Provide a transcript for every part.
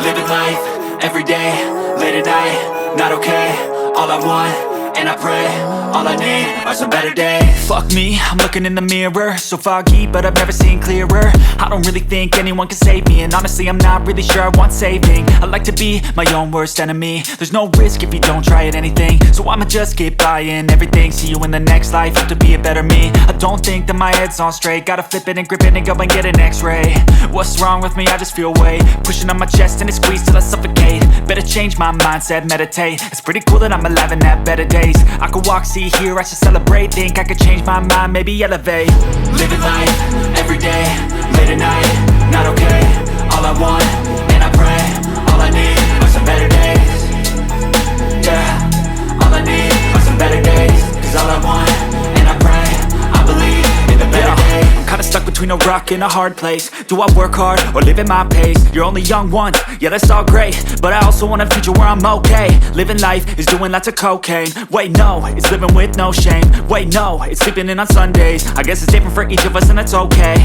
Living life, everyday, late at night, not okay. All I want, and I pray, all I need are some better days. Fuck me, I'm looking in the mirror, so foggy, but I've never seen clearer. I don't really think anyone can save me, and honestly I'm not really sure I want saving. I like to be my own worst enemy. There's no risk if you don't try at anything, so I'ma just keep buying everything. See you in the next life, have to be a better me. I don't think that my head's on straight, gotta flip it and grip it and go and get an x-ray. What's wrong with me? I just feel weight pushing on my chest and it squeezes till I suffocate. Better change my mindset, meditate. It's pretty cool that I'm alive and have better days. I could walk, see, hear, I should celebrate. Think I could change my mind, maybe elevate. Living life, everyday, late at night, not okay. All I want, and I pray, all I need are some better days. Yeah, all I need are some better days. Cause all I want, and I pray, I believe in the better days. I'm kinda stuck between a rock and a hard place. Do I work hard or live at my pace? You're only young once, yeah that's all great, but I also want a future where I'm okay. Living life is doing lots of cocaine. Wait no, it's living with no shame. Wait no, it's sleeping in on Sundays. I guess it's different for each of us and that's okay.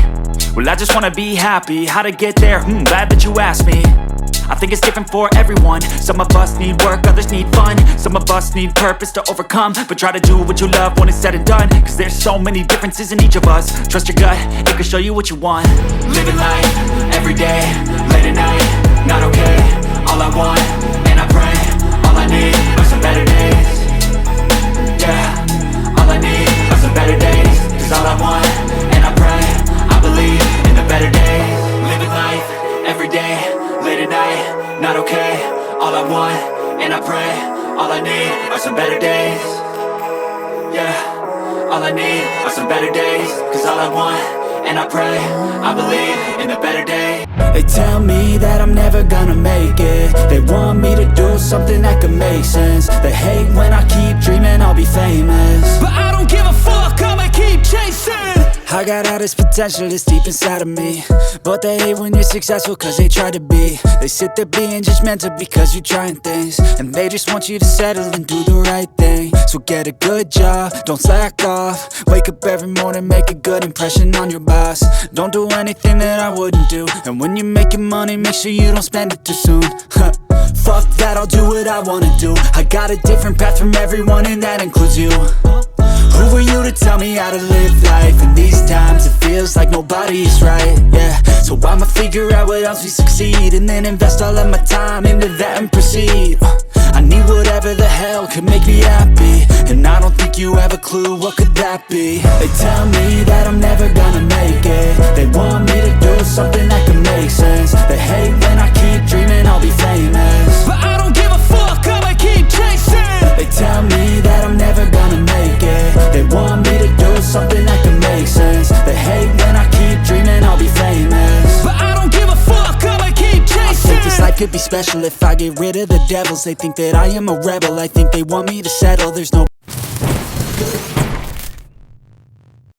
Well I just wanna be happy, how to get there? Glad that you asked me. I think it's different for everyone. Some of us need work, others need fun. Some of us need purpose to overcome. But try to do what you love when it's said and done. Cause there's so many differences in each of us. Trust your gut, it can show you what you want. Living life, everyday, late at night, not okay. All I want, and I pray, all I need are some better days. Yeah, all I need are some better days. Cause all I want, and I pray, I believe in the better days. Living life, everyday, late at night, not okay. All I want, and I pray, all I need are some better days. Yeah, all I need are some better days. Cause all I want, and I pray, I believe in the better day. They tell me that I'm never gonna make it. They want me to do something that could make sense. They hate when I keep dreaming I'll be famous, but I don't give a fuck, I'ma keep chasing. I got all this potential that's deep inside of me, but they hate when you're successful cause they try to be. They sit there being judgmental because you're trying things, and they just want you to settle and do the right thing. So get a good job, don't slack off. Wake up every morning, make a good impression on your boss. Don't do anything that I wouldn't do, and when you're making money, make sure you don't spend it too soon. Fuck that, I'll do what I wanna do. I got a different path from everyone and that includes you. Who are you to tell me how to live life? In these times it feels like nobody's right, yeah. So I'ma figure out what else we succeed, and then invest all of my time into that and proceed. I need whatever the hell could make me happy, and I don't think you have a clue what could that be. They tell me that I'm never gonna make it. They want me to do something that can make sense. They hate when I keep dreaming I'll be famous, but I don't give a fuck, I'ma keep chasing. They tell me that I'm never gonna make it. They want me to do something that can make sense. They hate when I keep dreaming I'll be famous, but I don't give a fuck, I'ma keep chasing. I think this life could be special if I get rid of the devils. They think that I am a rebel, I think they want me to settle. There's no